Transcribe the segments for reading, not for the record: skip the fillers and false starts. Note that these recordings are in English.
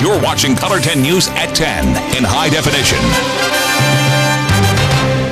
You're watching Color 10 News at 10 in high definition.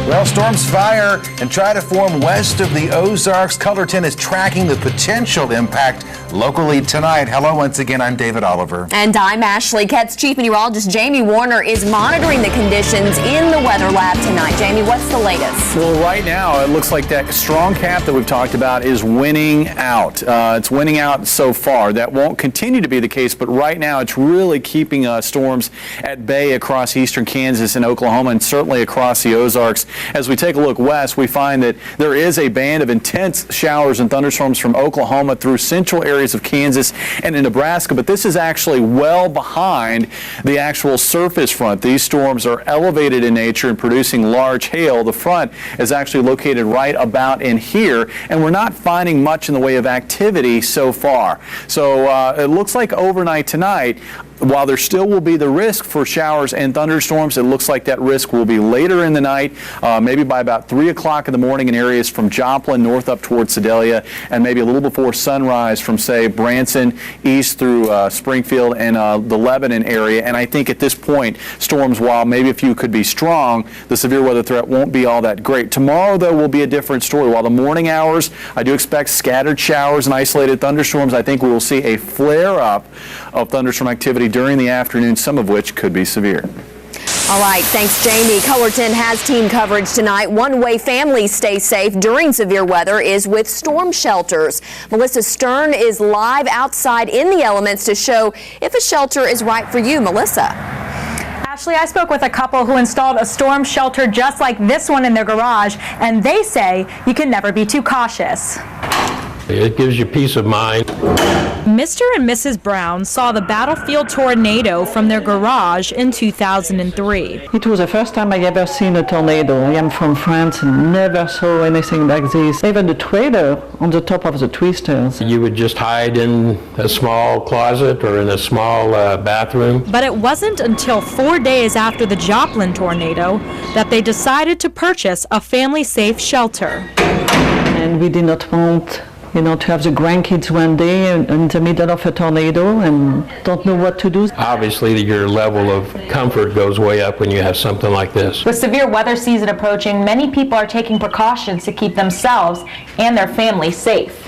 Well, storms fire and try to form west of the Ozarks. Color 10 is tracking the potential impact locally tonight. Hello once again, I'm David Oliver. And I'm Ashley Ketz. Chief Meteorologist Jamie Warner is monitoring the conditions in the weather lab tonight. Jamie, what's the latest? Well, right now it looks like that strong cap that we've talked about is winning out. It's winning out so far. That won't continue to be the case, but right now it's really keeping storms at bay across eastern Kansas and Oklahoma, and certainly across the Ozarks. As we take a look west, we find that there is a band of intense showers and thunderstorms from Oklahoma through central areas of Kansas and in Nebraska, but this is actually well behind the actual surface front. These storms are elevated in nature and producing large hail. The front is actually located right about in here, and we're not finding much in the way of activity so far. So it looks like overnight tonight, while there still will be the risk for showers and thunderstorms, it looks like that risk will be later in the night, maybe by about 3 o'clock in the morning in areas from Joplin north up towards Sedalia, and maybe a little before sunrise from, say, Branson east through Springfield and the Lebanon area. And I think at this point, storms, while maybe a few could be strong, the severe weather threat won't be all that great. Tomorrow, though, will be a different story. While the morning hours, I do expect scattered showers and isolated thunderstorms. I think we will see a flare-up of thunderstorm activity during the afternoon, some of which could be severe. All right, thanks, Jamie. Color 10 has team coverage tonight. One way families stay safe during severe weather is with storm shelters. Melissa Stern is live outside in the elements to show if a shelter is right for you. Melissa. Ashley, I spoke with a couple who installed a storm shelter just like this one in their garage, and they say you can never be too cautious. It gives you peace of mind. Mr. and Mrs. Brown saw the battlefield tornado from their garage in 2003. It was the first time I ever seen a tornado. I am from France and never saw anything like this. Even the trailer on the top of the twisters. You would just hide in a small closet or in a small bathroom. But it wasn't until 4 days after the Joplin tornado that they decided to purchase a family-safe shelter. And we did not want to have the grandkids one day in the middle of a tornado and don't know what to do. Obviously, your level of comfort goes way up when you have something like this. With severe weather season approaching, many people are taking precautions to keep themselves and their family safe.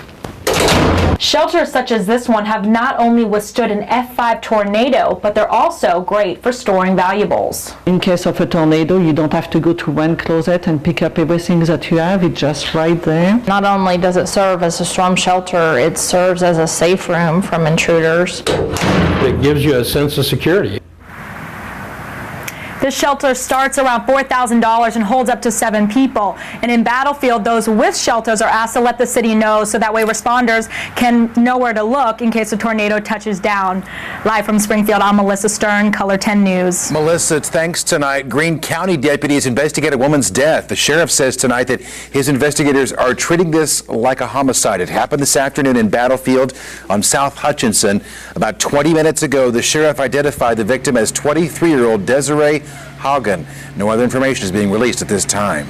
Shelters such as this one have not only withstood an F5 tornado, but they're also great for storing valuables. In case of a tornado, you don't have to go to one closet and pick up everything that you have. It's just right there. Not only does it serve as a storm shelter, it serves as a safe room from intruders. It gives you a sense of security. This shelter starts around $4,000 and holds up to 7 people. And in Battlefield, those with shelters are asked to let the city know so that way responders can know where to look in case a tornado touches down. Live from Springfield, I'm Melissa Stern, Color 10 News. Melissa, thanks tonight. Greene County deputies investigate a woman's death. The sheriff says tonight that his investigators are treating this like a homicide. It happened this afternoon in Battlefield on South Hutchinson. About 20 minutes ago, the sheriff identified the victim as 23-year-old Desiree Haugen. No other information is being released at this time.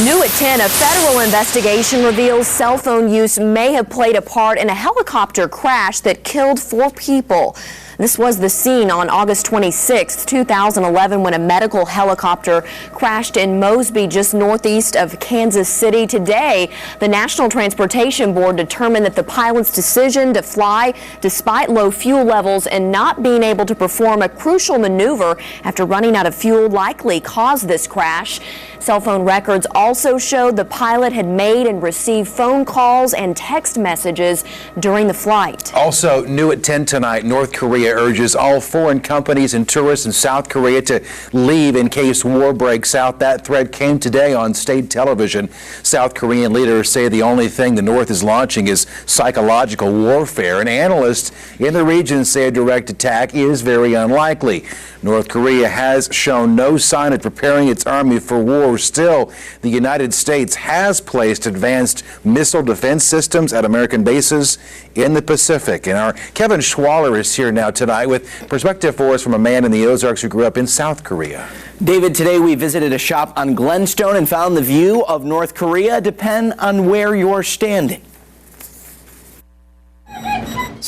New at 10, a federal investigation reveals cell phone use may have played a part in a helicopter crash that killed 4 people. This was the scene on August 26, 2011, when a medical helicopter crashed in Mosby, just northeast of Kansas City. Today, the National Transportation Board determined that the pilot's decision to fly despite low fuel levels and not being able to perform a crucial maneuver after running out of fuel likely caused this crash. Cell phone records also showed the pilot had made and received phone calls and text messages during the flight. Also new at 10 tonight, North Korea urges all foreign companies and tourists in South Korea to leave in case war breaks out. That threat came today on state television. South Korean leaders say the only thing the North is launching is psychological warfare, and analysts in the region say a direct attack is very unlikely. North Korea has shown no sign of preparing its army for war. Still, the United States has placed advanced missile defense systems at American bases in the Pacific. And our Kevin Schwaller is here now tonight with perspective for us from a man in the Ozarks who grew up in South Korea. David, today we visited a shop on Glenstone and found the view of North Korea depend on where you're standing.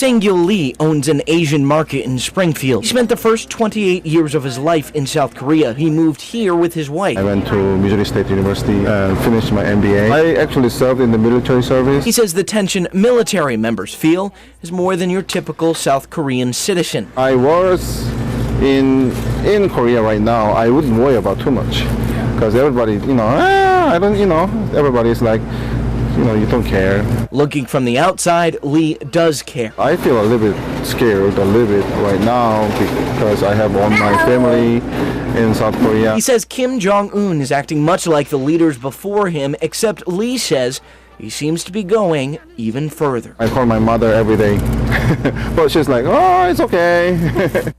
Sang-Gil Lee owns an Asian market in Springfield. He spent the first 28 years of his life in South Korea. He moved here with his wife. I went to Missouri State University and finished my MBA. I actually served in the military service. He says the tension military members feel is more than your typical South Korean citizen. I was in Korea right now. I wouldn't worry about too much because everybody, everybody's like, you don't care. Looking from the outside, Lee does care. I feel a little bit scared right now because I have all my family in South Korea. He says Kim Jong-un is acting much like the leaders before him, except Lee says he seems to be going even further. I call my mother every day, but she's like, oh, it's okay.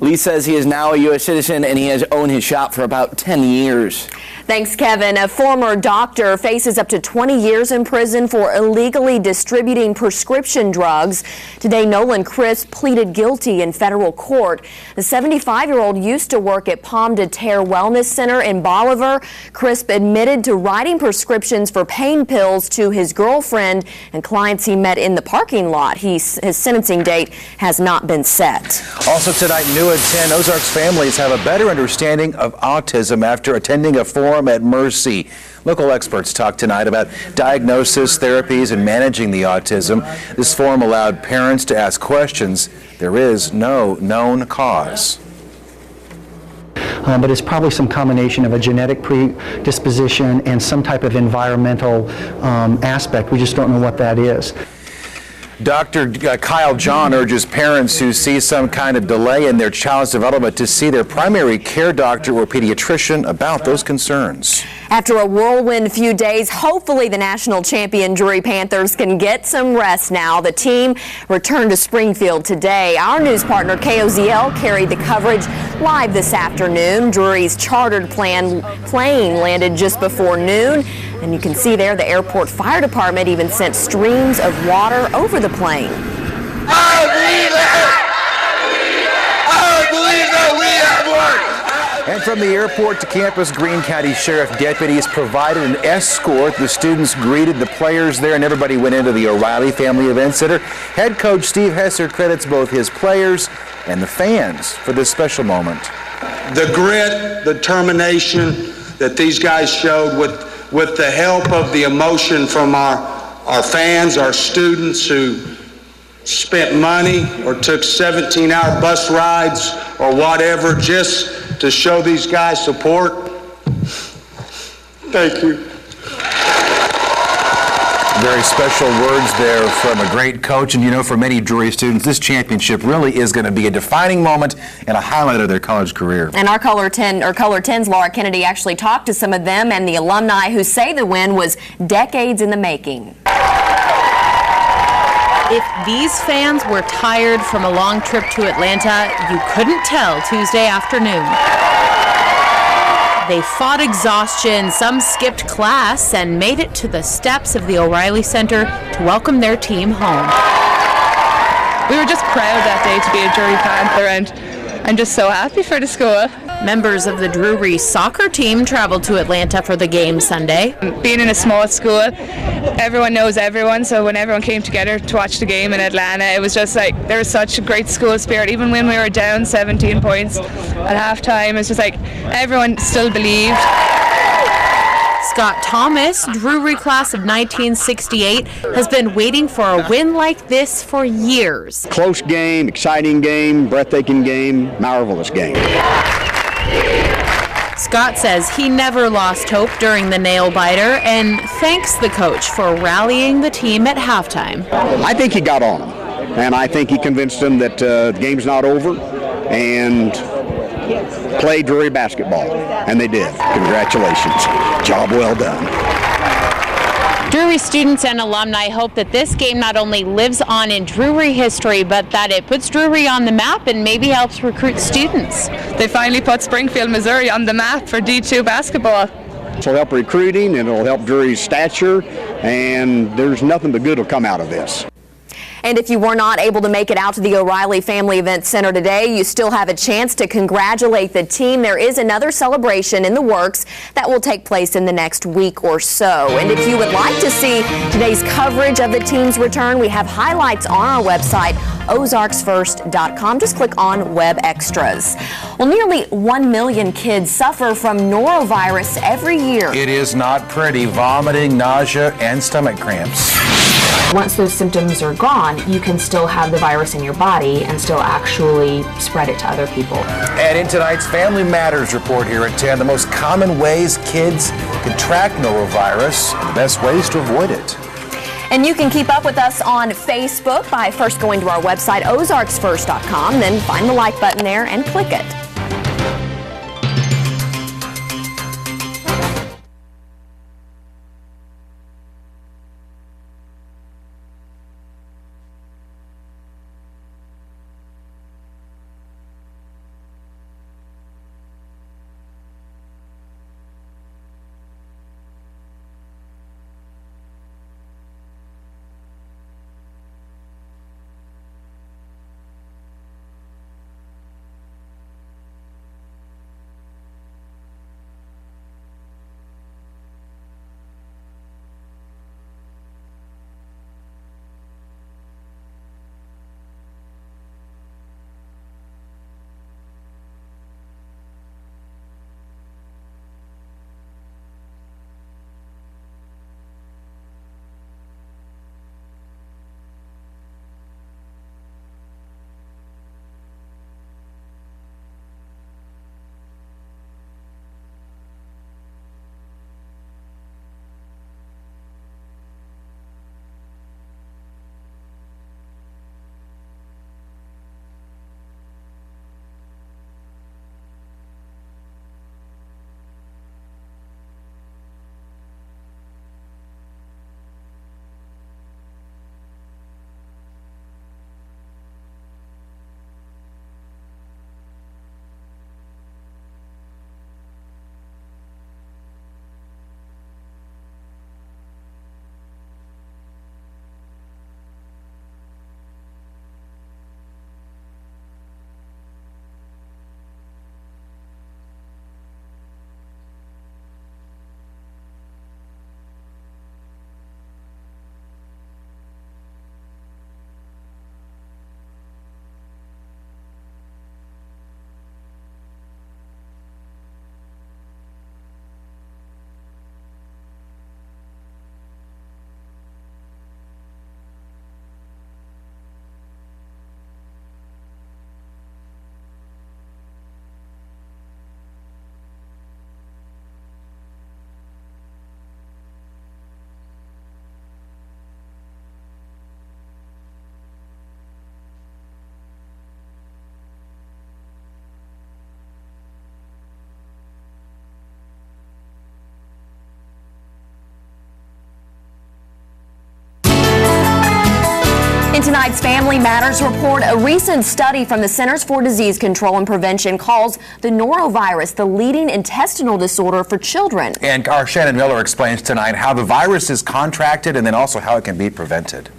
Lee says he is now a U.S. citizen and he has owned his shop for about 10 years. Thanks, Kevin. A former doctor faces up to 20 years in prison for illegally distributing prescription drugs. Today, Nolan Crisp pleaded guilty in federal court. The 75-year-old used to work at Pomme de Terre Wellness Center in Bolivar. Crisp admitted to writing prescriptions for pain pills to his girlfriend and clients he met in the parking lot. His sentencing date has not been set. Also tonight, new at 10, Ozarks families have a better understanding of autism after attending a forum at Mercy. Local experts talk tonight about diagnosis, therapies, and managing the autism. This forum allowed parents to ask questions. There is no known cause. But it's probably some combination of a genetic predisposition and some type of environmental aspect. We just don't know what that is. Dr. Kyle John urges parents who see some kind of delay in their child's development to see their primary care doctor or pediatrician about those concerns. After a whirlwind few days, hopefully the national champion Drury Panthers can get some rest now. The team returned to Springfield today. Our news partner KOZL carried the coverage live this afternoon. Drury's chartered plane landed just before noon. And you can see there the airport fire department even sent streams of water over the plane. I believe that we have work. And from the airport to campus, Greene County Sheriff deputies provided an escort. The students greeted the players there, and everybody went into the O'Reilly Family Event Center. Head coach Steve Hesser credits both his players and the fans for this special moment. The grit, the determination that these guys showed with the help of the emotion from our fans, our students who spent money or took 17-hour bus rides or whatever just to show these guys support. Thank you. Very special words there from a great coach. And for many Drury students, this championship really is going to be a defining moment and a highlight of their college career. And our Color 10's Laura Kennedy actually talked to some of them and the alumni who say the win was decades in the making. If these fans were tired from a long trip to Atlanta, you couldn't tell Tuesday afternoon. They fought exhaustion, some skipped class, and made it to the steps of the O'Reilly Center to welcome their team home. We were just proud that day to be a Drury Panther, and I'm just so happy for the school. Members of the Drury soccer team traveled to Atlanta for the game Sunday. Being in a small school, everyone knows everyone, so when everyone came together to watch the game in Atlanta, it was just like there was such a great school spirit. Even when we were down 17 points at halftime, it's just like everyone still believed. Scott Thomas, Drury class of 1968, has been waiting for a win like this for years. Close game, exciting game, breathtaking game, marvelous game. Scott says he never lost hope during the nail-biter and thanks the coach for rallying the team at halftime. I think he got on them, and I think he convinced them that the game's not over and play Drury basketball, and they did. Congratulations. Job well done. Drury students and alumni hope that this game not only lives on in Drury history, but that it puts Drury on the map and maybe helps recruit students. They finally put Springfield, Missouri on the map for D2 basketball. It'll help recruiting, and it'll help Drury's stature, and there's nothing but good will come out of this. And if you were not able to make it out to the O'Reilly Family Event Center today, you still have a chance to congratulate the team. There is another celebration in the works that will take place in the next week or so. And if you would like to see today's coverage of the team's return, we have highlights on our website, ozarksfirst.com. Just click on Web Extras. Well, nearly 1 million kids suffer from norovirus every year. It is not pretty. Vomiting, nausea, and stomach cramps. Once those symptoms are gone, you can still have the virus in your body and still actually spread it to other people. And in tonight's Family Matters report here at 10, the most common ways kids contract norovirus and the best ways to avoid it. And you can keep up with us on Facebook by first going to our website, ozarksfirst.com, then find the like button there and click it. In tonight's Family Matters report, a recent study from the Centers for Disease Control and Prevention calls the norovirus the leading intestinal disorder for children. And our Shannon Miller explains tonight how the virus is contracted and then also how it can be prevented.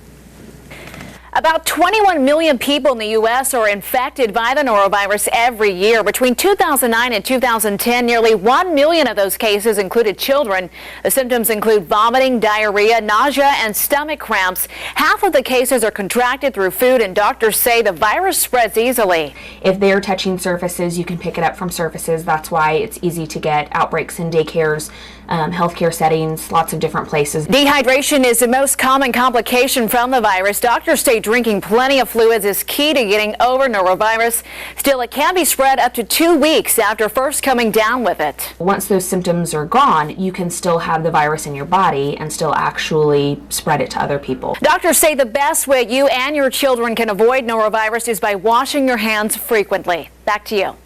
About 21 million people in the U.S. are infected by the norovirus every year. Between 2009 and 2010, nearly 1 million of those cases included children. The symptoms include vomiting, diarrhea, nausea, and stomach cramps. Half of the cases are contracted through food, and doctors say the virus spreads easily. If they're touching surfaces, you can pick it up from surfaces. That's why it's easy to get outbreaks in daycares, healthcare settings, lots of different places. Dehydration is the most common complication from the virus. Doctors say drinking plenty of fluids is key to getting over norovirus. Still, it can be spread up to 2 weeks after first coming down with it. Once those symptoms are gone, you can still have the virus in your body and still actually spread it to other people. Doctors say the best way you and your children can avoid norovirus is by washing your hands frequently. Back to you.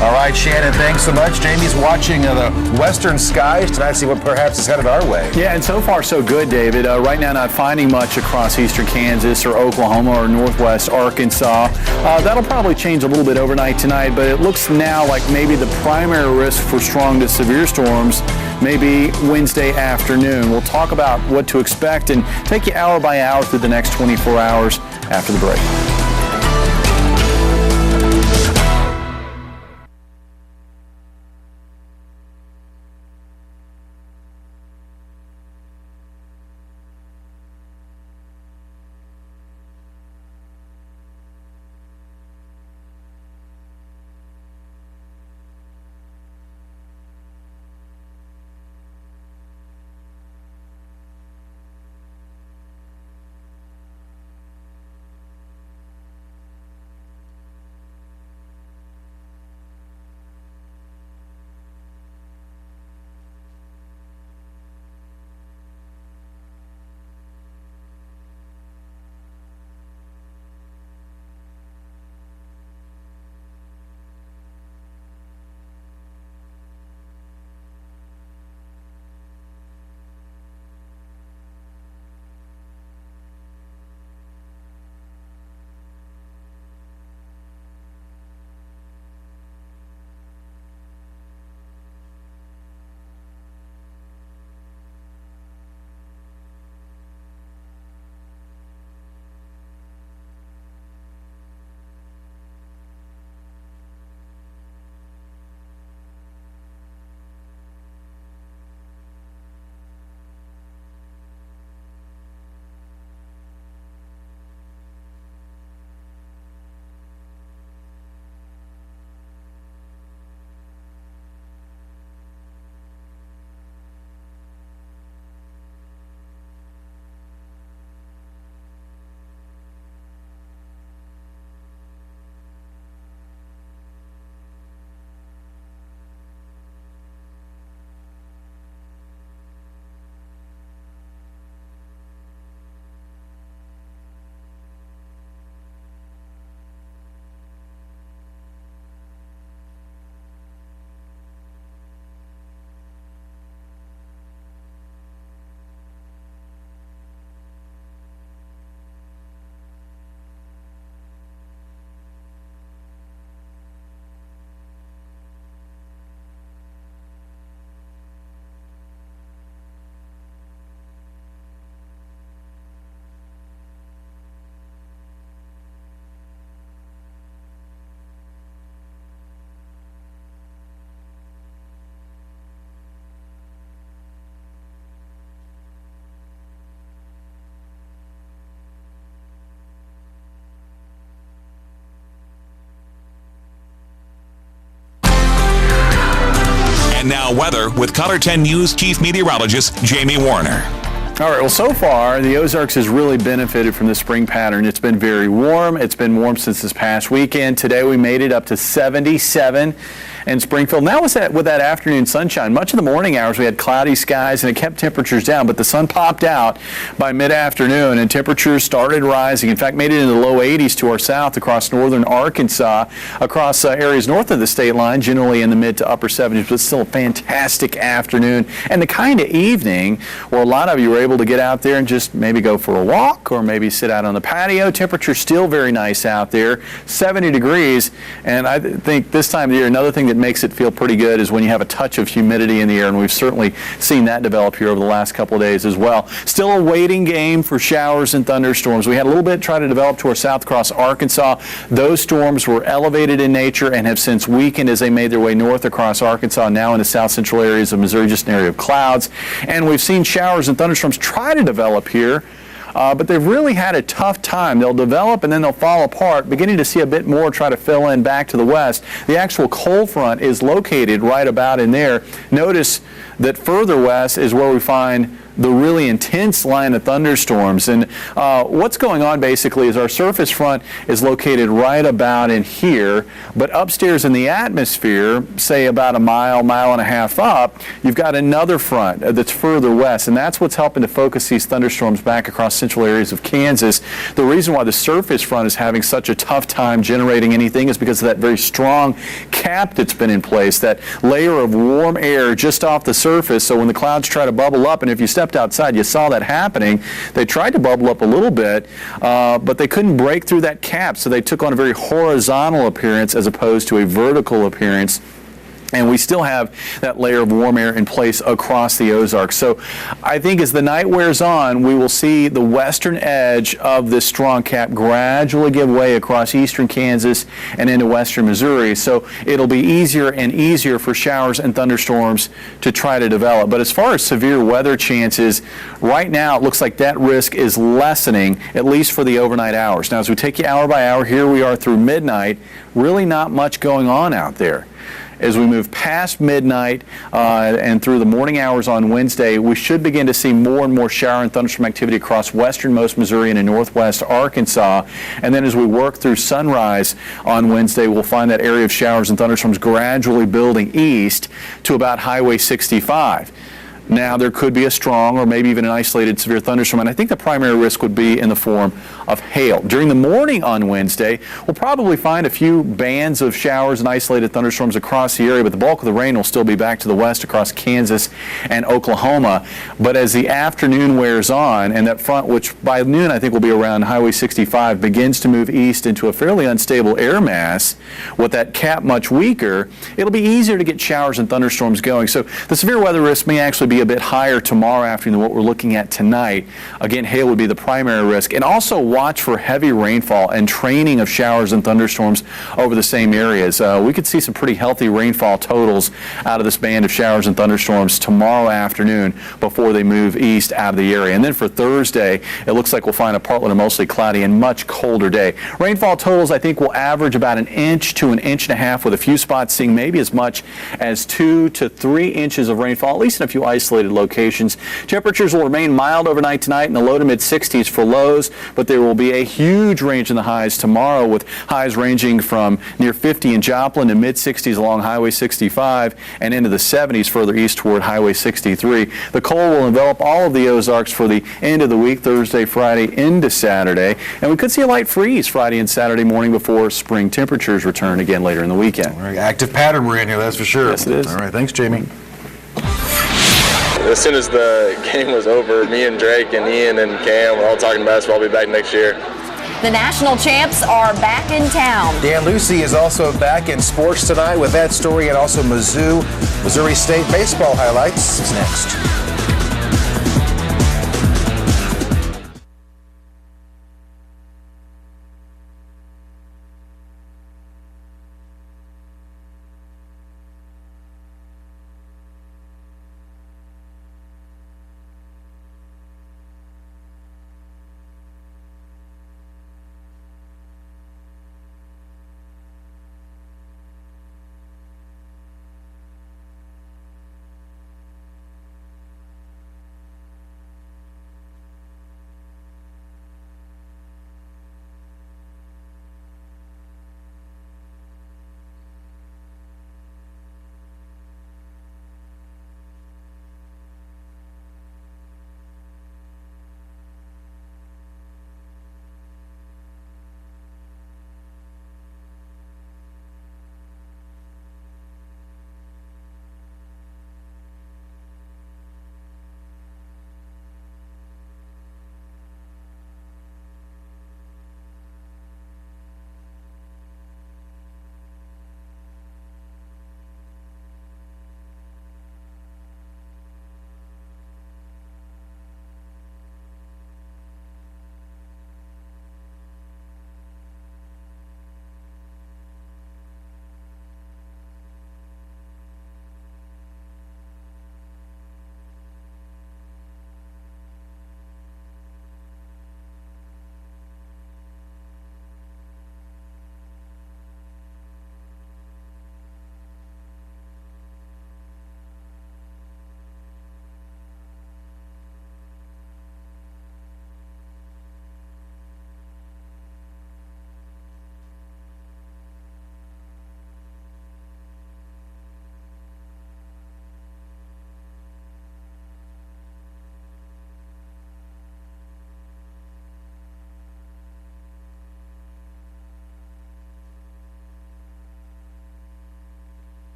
All right, Shannon, thanks so much. Jamie's watching the western skies tonight, see what perhaps is headed our way. Yeah, and so far so good, David. Right now not finding much across eastern Kansas or Oklahoma or northwest Arkansas. That'll probably change a little bit overnight tonight, but it looks now like maybe the primary risk for strong to severe storms maybe Wednesday afternoon. We'll talk about what to expect and take you hour by hour through the next 24 hours after the break. And now weather with Color 10 News Chief Meteorologist Jamie Warner. All right, well, so far, the Ozarks has really benefited from the spring pattern. It's been very warm. It's been warm since this past weekend. Today, we made it up to 77 in Springfield. Now with that afternoon sunshine, much of the morning hours, we had cloudy skies, and it kept temperatures down, but the sun popped out by mid-afternoon, and temperatures started rising. In fact, made it into the low 80s to our south across northern Arkansas, across areas north of the state line, generally in the mid to upper 70s, but still a fantastic afternoon, and the kind of evening where a lot of you were able to get out there and just maybe go for a walk or maybe sit out on the patio. Temperature's still very nice out there, 70 degrees, and I think this time of year, another thing that makes it feel pretty good is when you have a touch of humidity in the air, and we've certainly seen that develop here over the last couple of days as well. Still a waiting game for showers and thunderstorms. We had a little bit try to develop to our south across Arkansas. Those storms were elevated in nature and have since weakened as they made their way north across Arkansas, now in the south central areas of Missouri, just an area of clouds. And we've seen showers and thunderstorms try to develop here, but they've really had a tough time. They'll develop and then they'll fall apart, beginning to see a bit more try to fill in back to the west. The actual cold front is located right about in there. Notice that further west is where we find the really intense line of thunderstorms. And what's going on basically is our surface front is located right about in here, but upstairs in the atmosphere, say about a mile and a half up, you've got another front that's further west, and that's what's helping to focus these thunderstorms back across central areas of Kansas. The reason why the surface front is having such a tough time generating anything is because of that very strong cap that's been in place, that layer of warm air just off the surface. So when the clouds try to bubble up, and if you stepped outside, you saw that happening. They tried to bubble up a little bit, but they couldn't break through that cap, so they took on a very horizontal appearance as opposed to a vertical appearance. And we still have that layer of warm air in place across the Ozarks. So I think as the night wears on, we will see the western edge of this strong cap gradually give way across eastern Kansas and into western Missouri. So it'll be easier and easier for showers and thunderstorms to try to develop. But as far as severe weather chances, right now it looks like that risk is lessening, at least for the overnight hours. Now, as we take you hour by hour, here we are through midnight, really not much going on out there. As we move past midnight and through the morning hours on Wednesday, we should begin to see more and more shower and thunderstorm activity across westernmost Missouri and in northwest Arkansas. And then as we work through sunrise on Wednesday, we'll find that area of showers and thunderstorms gradually building east to about Highway 65. Now, there could be a strong or maybe even an isolated severe thunderstorm, and I think the primary risk would be in the form of hail. During the morning on Wednesday, we'll probably find a few bands of showers and isolated thunderstorms across the area, but the bulk of the rain will still be back to the west across Kansas and Oklahoma. But as the afternoon wears on, and that front, which by noon I think will be around Highway 65, begins to move east into a fairly unstable air mass, with that cap much weaker, it'll be easier to get showers and thunderstorms going. So the severe weather risk may actually be a bit higher tomorrow afternoon than what we're looking at tonight. Again, hail would be the primary risk. And also watch for heavy rainfall and training of showers and thunderstorms over the same areas. We could see some pretty healthy rainfall totals out of this band of showers and thunderstorms tomorrow afternoon before they move east out of the area. And then for Thursday, it looks like we'll find a partly to mostly cloudy and much colder day. Rainfall totals, I think, will average about 1 inch to 1.5 inches, with a few spots seeing maybe as much as 2 to 3 inches of rainfall, at least in a few isolated locations. Temperatures will remain mild overnight tonight in the low to mid 60s for lows, but there will be a huge range in the highs tomorrow, with highs ranging from near 50 in Joplin to mid 60s along Highway 65 and into the 70s further east toward Highway 63. The cold will envelop all of the Ozarks for the end of the week, Thursday, Friday into Saturday, and we could see a light freeze Friday and Saturday morning before spring temperatures return again later in the weekend. Very active pattern we're in here, that's for sure. Yes, it is. All right, thanks, Jamie. As soon as the game was over, me and Drake and Ian and Cam were all talking basketball. I'll be back next year. The national champs are back in town. Dan Lucy is also back in sports tonight with that story, and also Missouri State baseball highlights is next.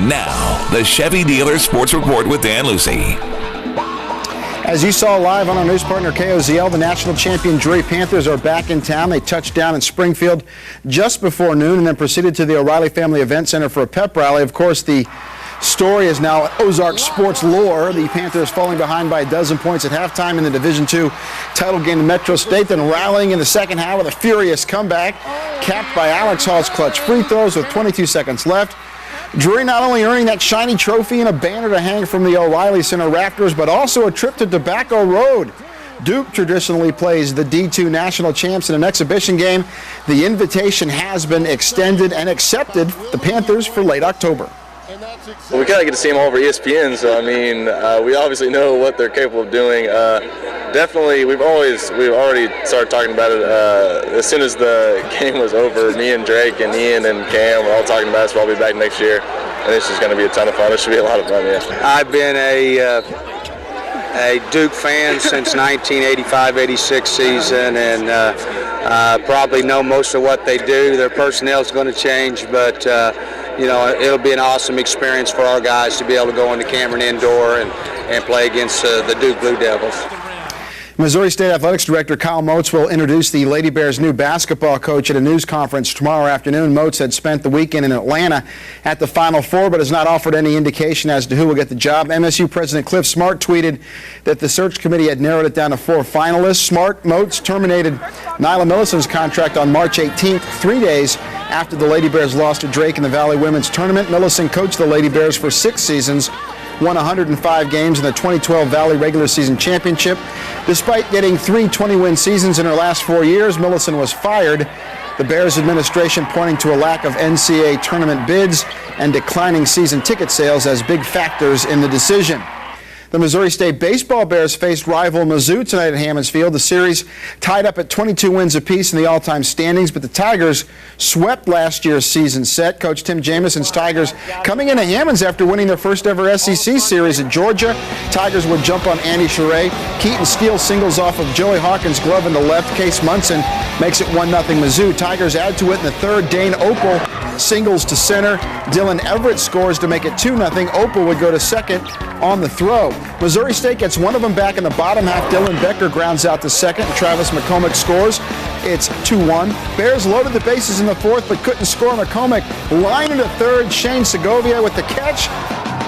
And now, the Chevy Dealer Sports Report with Dan Lucy. As you saw live on our news partner KOZL, the national champion Drury Panthers are back in town. They touched down in Springfield just before noon and then proceeded to the O'Reilly Family Event Center for a pep rally. Of course, the story is now Ozark sports lore. The Panthers falling behind by 12 points at halftime in the Division II title game to Metro State, then rallying in the second half with a furious comeback, capped by Alex Hall's clutch free throws with 22 seconds left. Drury not only earning that shiny trophy and a banner to hang from the O'Reilly Center rafters, but also a trip to Tobacco Road. Duke traditionally plays the D2 national champs in an exhibition game. The invitation has been extended and accepted, the Panthers, for late October. Well, we kind of get to see them all over ESPN, so I mean, we obviously know what they're capable of doing. Definitely, we've already started talking about it. As soon as the game was over, me and Drake and Ian and Cam were all talking basketball. I'll be back next year, and it's just going to be a ton of fun. It should be a lot of fun, yeah. I've been a Duke fan since 1985-86 season, and probably know most of what they do. Their personnel is going to change, but you know, it'll be an awesome experience for our guys to be able to go into Cameron Indoor and play against the Duke Blue Devils. Missouri State Athletics Director Kyle Moats will introduce the Lady Bears' new basketball coach at a news conference tomorrow afternoon. Moats had spent the weekend in Atlanta at the Final Four, but has not offered any indication as to who will get the job. MSU President Cliff Smart tweeted that the search committee had narrowed it down to 4 finalists. Moats terminated Nyla Millicent's contract on March 18th, 3 days after the Lady Bears lost to Drake in the Valley Women's Tournament. Millicent coached the Lady Bears for 6 seasons, won 105 games in the 2012 Valley regular season championship. Despite getting 3 20-win seasons in her last 4 years, Millicent was fired. The Bears administration pointing to a lack of NCAA tournament bids and declining season ticket sales as big factors in the decision. The Missouri State Baseball Bears faced rival Mizzou tonight at Hammons Field. The series tied up at 22 wins apiece in the all-time standings, but the Tigers swept last year's season set. Coach Tim Jamison's Tigers coming into Hammons after winning their first ever SEC series at Georgia. Tigers would jump on Andy Charret. Keaton Steele singles off of Joey Hawkins' glove in the left. Case Munson makes it 1-0 Mizzou. Tigers add to it in the third. Dane Opel singles to center. Dylan Everett scores to make it 2-0. Opel would go to second on the throw. Missouri State gets one of them back in the bottom half. Dylan Becker grounds out to second. Travis McCormick scores. It's 2-1. Bears loaded the bases in the fourth but couldn't score. McCormick line into third. Shane Segovia with the catch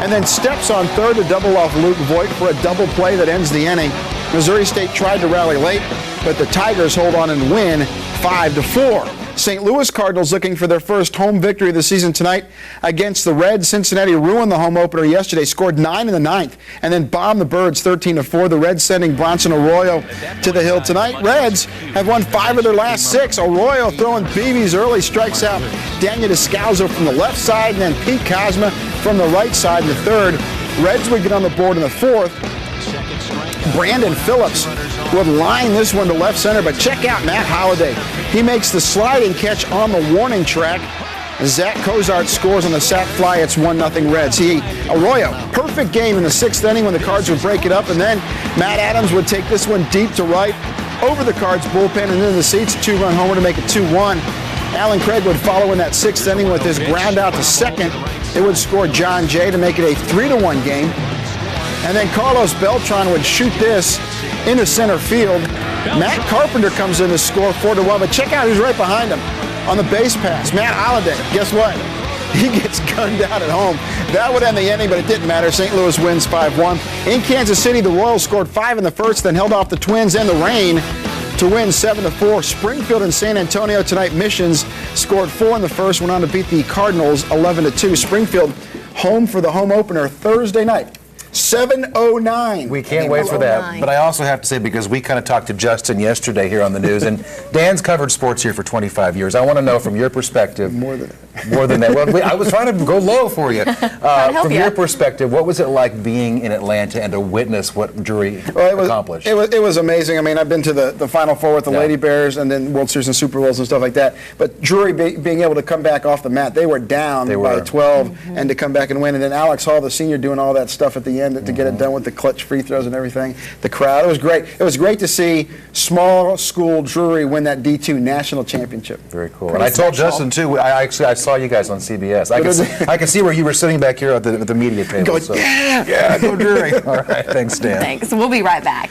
and then steps on third to double off Luke Voigt for a double play that ends the inning. Missouri State tried to rally late, but the Tigers hold on and win 5-4. St. Louis Cardinals looking for their first home victory of the season tonight against the Reds. Cincinnati ruined the home opener yesterday, scored 9 in the ninth, and then bombed the Birds 13-4. The Reds sending Bronson Arroyo to the hill tonight. Reds have won 5 of their last 6. Arroyo throwing BBs early, strikes out Daniel Descalzo from the left side, and then Pete Cosma from the right side in the third. Reds would get on the board in the fourth. Brandon Phillips would line this one to left center, but check out Matt Holliday. He makes the sliding catch on the warning track. Zach Cozart scores on the sac fly. It's 1-0 Reds. Arroyo, perfect game in the 6th inning when the Cards would break it up, and then Matt Adams would take this one deep to right over the Cards bullpen and into the seats. A 2-run homer to make it 2-1. Alan Craig would follow in that 6th inning with his ground out to second. It would score John Jay to make it a 3-1 game. And then Carlos Beltran would shoot this into center field. Matt Carpenter comes in to score 4-1, but check out who's right behind him on the base pass. Matt Holliday, guess what? He gets gunned out at home. That would end the inning, but it didn't matter. St. Louis wins 5-1. In Kansas City, the Royals scored 5 in the first, then held off the Twins and the rain to win 7-4. Springfield and San Antonio tonight. Missions scored 4 in the first, went on to beat the Cardinals 11-2. Springfield home for the home opener Thursday night. 7:09. We can't wait for that. But I also have to say, because we kind of talked to Justin yesterday here on the news, and Dan's covered sports here for 25 years. I want to know from your perspective. More than that. Well, I was trying to go low for you. From your perspective, what was it like being in Atlanta and to witness what Drury accomplished? It was amazing. I mean, I've been to the Final Four with the Lady Bears and then World Series and Super Bowls and stuff like that. But Drury being able to come back off the mat, they were down by 12, and to come back and win. And then Alex Hall, the senior, doing all that stuff at the end to get it done with the clutch free throws and everything. The crowd, it was great. It was great to see small school Drury win that D2 national championship. Very cool. And I told Justin, too, I saw saw you guys on CBS. I can see where you were sitting back here at the media table. Go, so. yeah, go Drury. All right, thanks, Dan. Thanks. We'll be right back.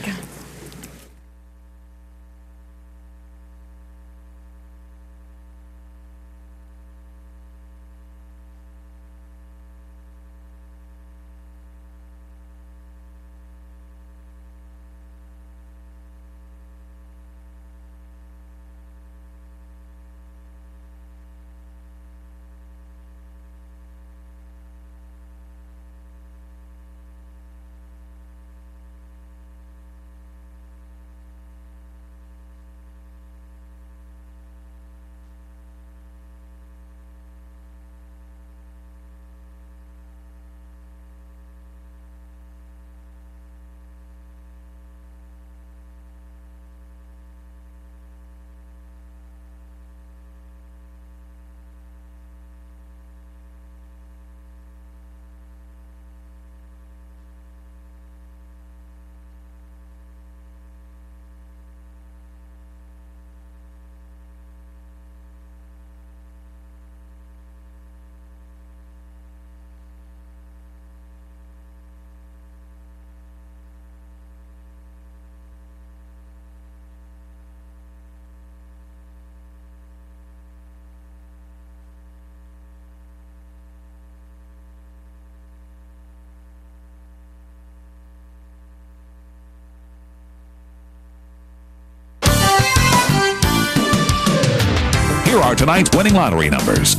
Here are tonight's winning lottery numbers.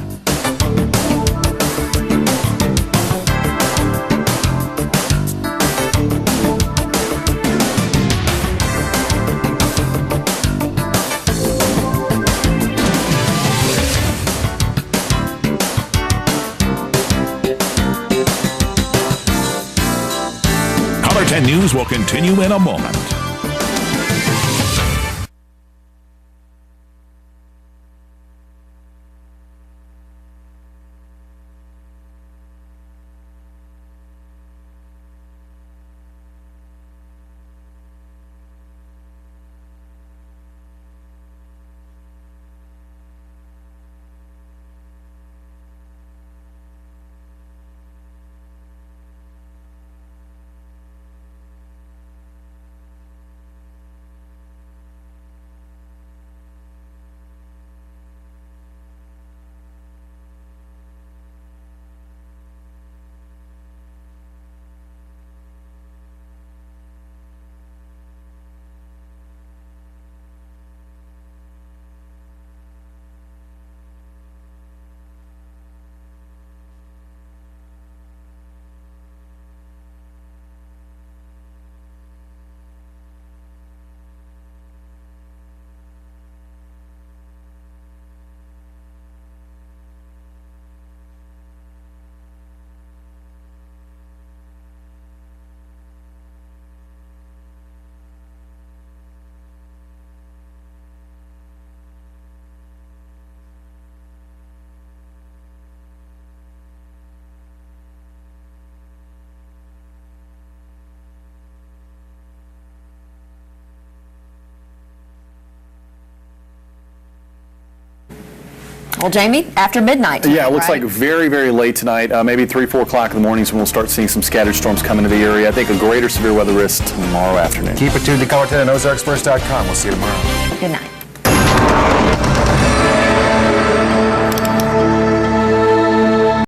Color 10 News will continue in a moment. Well, Jamie, after midnight tonight, yeah, it looks right? like very, very late tonight. Maybe 3, 4 o'clock in the mornings when we'll start seeing some scattered storms come into the area. I think a greater severe weather risk tomorrow afternoon. Keep it tuned to Color 10 and OzarkSports.com. We'll see you tomorrow. Good night.